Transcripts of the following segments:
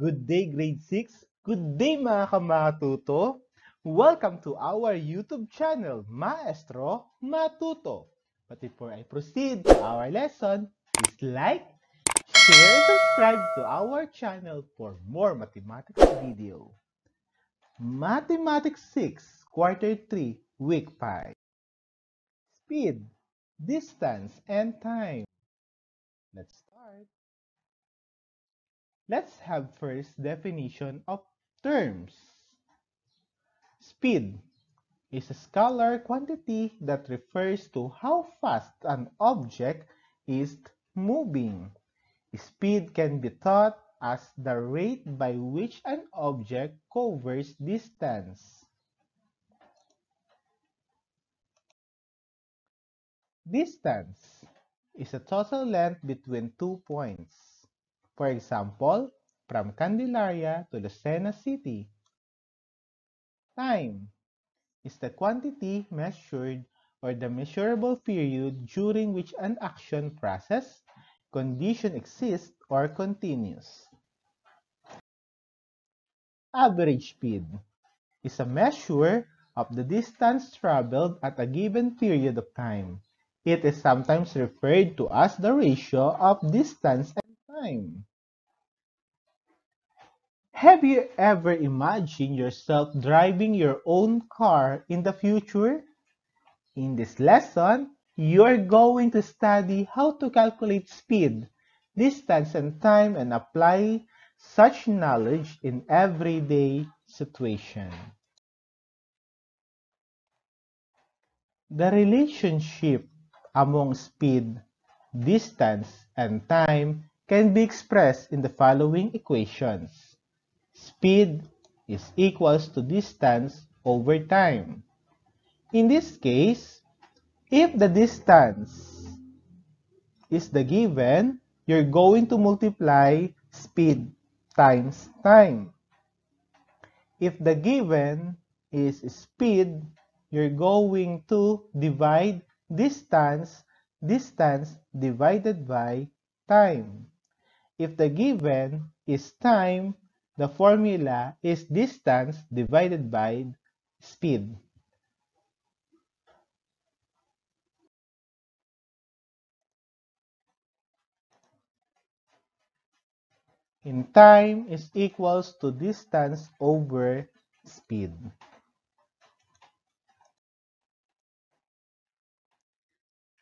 Good day, grade 6. Good day, mga kamatuto. Welcome to our YouTube channel, Maestro Matuto. But before I proceed to our lesson, please like, share, and subscribe to our channel for more mathematics video. Mathematics 6, Quarter 3, Week 5. Speed, distance, and time. Let's start. Let's have first definition of terms. Speed is a scalar quantity that refers to how fast an object is moving. Speed can be thought as the rate by which an object covers distance. Distance is a total length between 2 points. For example, from Candelaria to Lucena City. Time is the quantity measured or the measurable period during which an action, process, condition exists or continues. Average speed is a measure of the distance traveled at a given period of time. It is sometimes referred to as the ratio of distance and time. Have you ever imagined yourself driving your own car in the future? In this lesson, you're going to study how to calculate speed, distance, and time and apply such knowledge in everyday situation. The relationship among speed, distance, and time can be expressed in the following equations. Speed is equals to distance over time. In this case, if the distance is the given, you're going to multiply speed times time. If the given is speed, you're going to divide distance divided by time. If the given is time, the formula is distance divided by speed. In time is equals to distance over speed.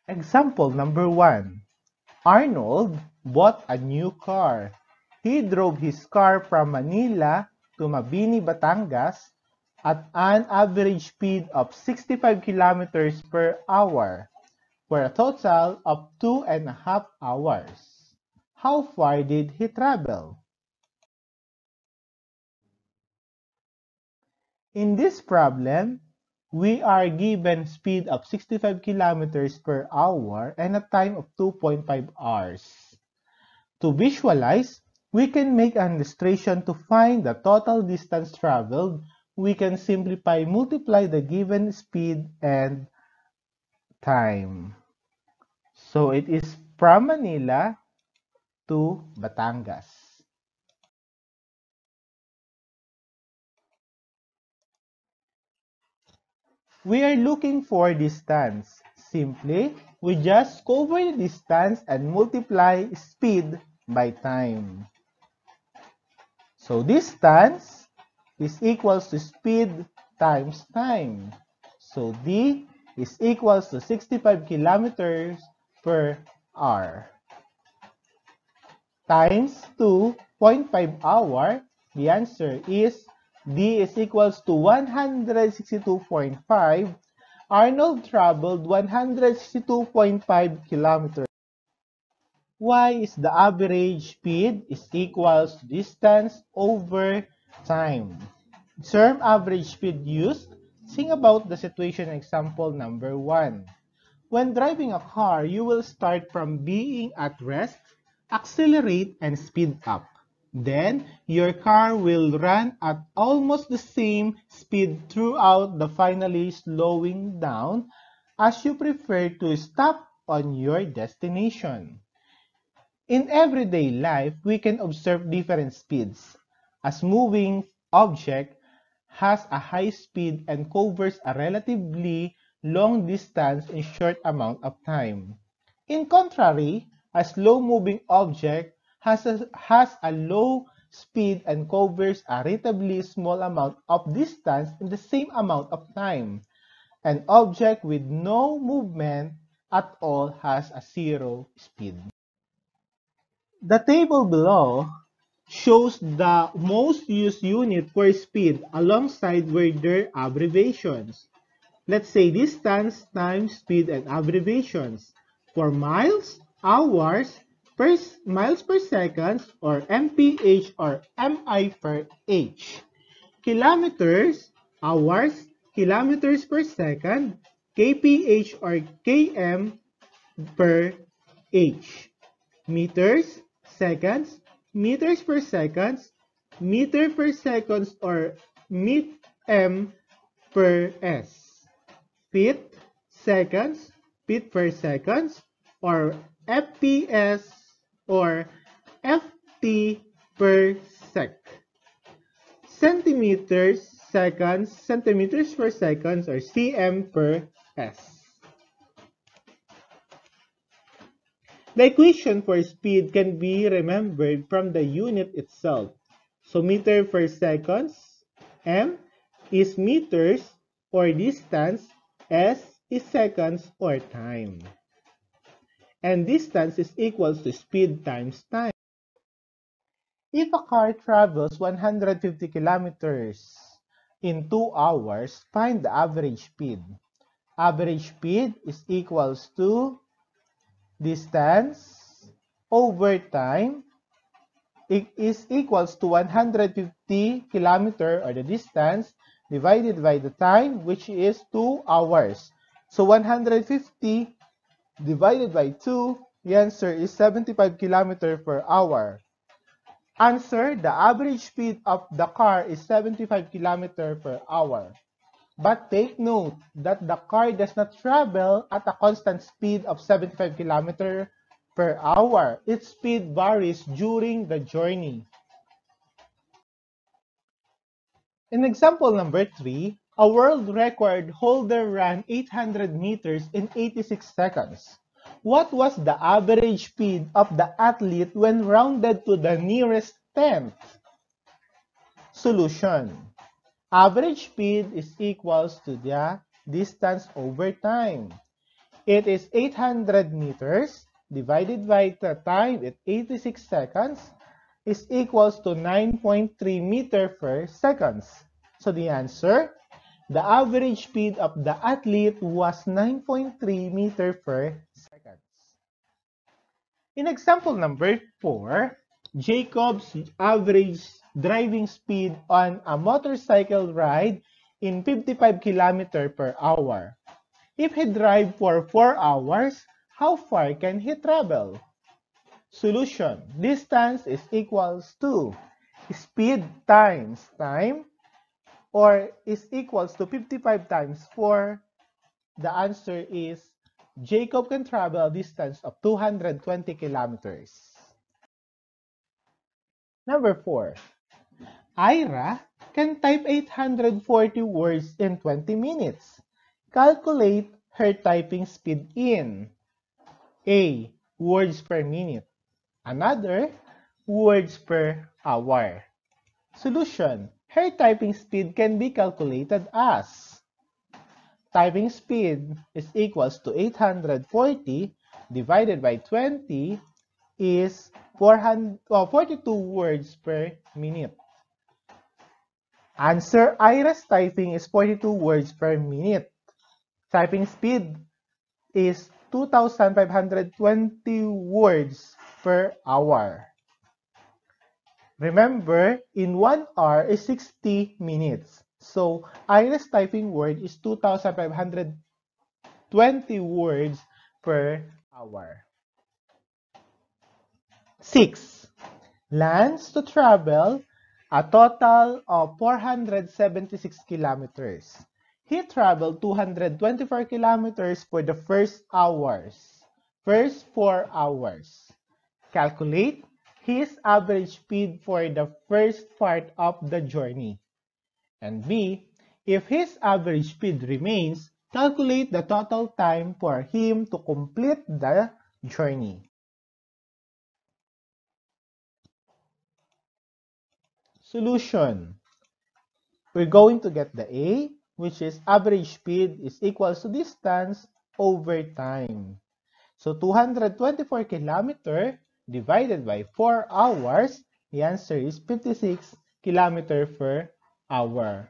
Example number 1. Arnold bought a new car. He drove his car from Manila to Mabini, Batangas at an average speed of 65 kilometers per hour for a total of 2.5 hours. How far did he travel? In this problem, we are given speed of 65 kilometers per hour and a time of 2.5 hours. To visualize, we can make an illustration to find the total distance traveled. We can multiply the given speed and time. So it is from Manila to Batangas. We are looking for distance. Simply, we just cover the distance and multiply speed by time. So distance is equals to speed times time. So D is equals to 65 kilometers per hour. Times 2.5 hour, the answer is D is equals to 162.5. Arnold traveled 162.5 kilometers. Y is the average speed is equals to distance over time. Term average speed used. Think about the situation example number 1. When driving a car, you will start from being at rest, accelerate, and speed up. Then, your car will run at almost the same speed throughout the finally slowing down as you prefer to stop on your destination. In everyday life, we can observe different speeds. as moving object has a high speed and covers a relatively long distance in short amount of time. In contrary, a slow-moving object has a low speed and covers a relatively small amount of distance in the same amount of time. An object with no movement at all has a zero speed. The table below shows the most used unit for speed alongside with their abbreviations. Let's say distance, time, speed, and abbreviations. For miles, hours, miles per second, or mph or mi per h. Kilometers, hours, kilometers per second, kph or km per h. Meters, seconds, meters per seconds, meter per seconds or m per s. Feet, seconds, feet per seconds, or fps or ft per sec. Centimeters, seconds, centimeters per seconds, or cm per s. The equation for speed can be remembered from the unit itself. So meter per seconds, m, is meters or distance, s is seconds or time. And distance is equals to speed times time. If a car travels 150 kilometers in 2 hours, find the average speed. Average speed is equals to distance over time. It is equals to 150 kilometer or the distance divided by the time, which is 2 hours. So 150 divided by 2, the answer is 75 kilometer per hour. Answer, the average speed of the car is 75 kilometer per hour. But take note that the car does not travel at a constant speed of 75 km per hour. Its speed varies during the journey. In example number 3, a world record holder ran 800 meters in 86 seconds. What was the average speed of the athlete when rounded to the nearest tenth? Solution. Average speed is equals to the distance over time. It is 800 meters divided by the time at 86 seconds is equals to 9.3 meter per seconds. So the answer, the average speed of the athlete was 9.3 meter per seconds. In example number 4, Jacob's average driving speed on a motorcycle ride in 55 km per hour. If he drives for 4 hours, how far can he travel? Solution. Distance is equals to speed times time, or is equals to 55 times 4. The answer is Jacob can travel a distance of 220 kilometers. Number 4. Ira can type 840 words in 20 minutes. Calculate her typing speed in A. Words per minute. Another, words per hour. Solution. Her typing speed can be calculated as typing speed is equals to 840 divided by 20 is 42 words per minute. Answer, Ira's typing is 42 words per minute. Typing speed is 2,520 words per hour. Remember, in 1 hour is 60 minutes. So, Ira's typing word is 2,520 words per hour. 6. Plans to travel a total of 476 kilometers. He traveled 224 kilometers for the first 4 hours. Calculate his average speed for the first part of the journey. And B, if his average speed remains, calculate the total time for him to complete the journey. Solution. We're going to get the A, which is average speed is equals to distance over time. So 224 kilometer divided by 4 hours, the answer is 56 kilometer per hour.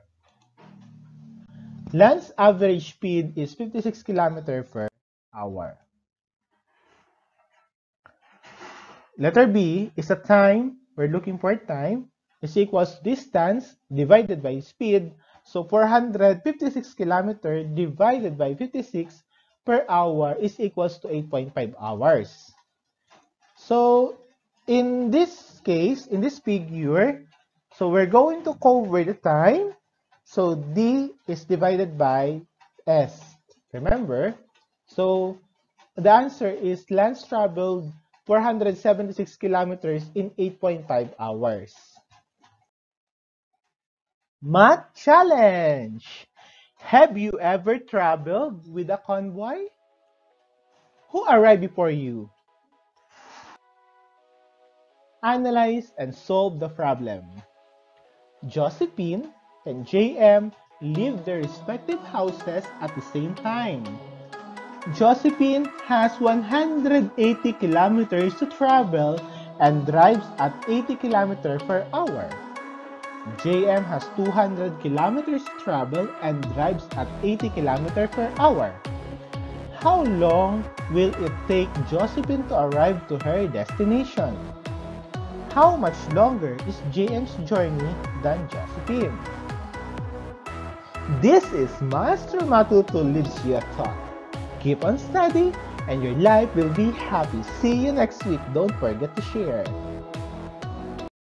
Land's average speed is 56 kilometer per hour. Letter B is a time. We're looking for time is equals distance divided by speed. So 456 kilometer divided by 56 per hour is equals to 8.5 hours. So in this case, in this figure, so we're going to cover the time. So D is divided by S. Remember? So the answer is Lance traveled 476 kilometers in 8.5 hours. Math challenge! Have you ever traveled with a convoy? Who arrived before you? Analyze and solve the problem. Josephine and JM leave their respective houses at the same time. Josephine has 180 kilometers to travel and drives at 80 kilometers per hour. JM has 200 kilometers to travel and drives at 80 kilometers per hour. How long will it take Josephine to arrive to her destination? How much longer is JM's journey than Josephine? This is Master Matuto leaves you a thought. Keep on studying and your life will be happy. See you next week. Don't forget to share.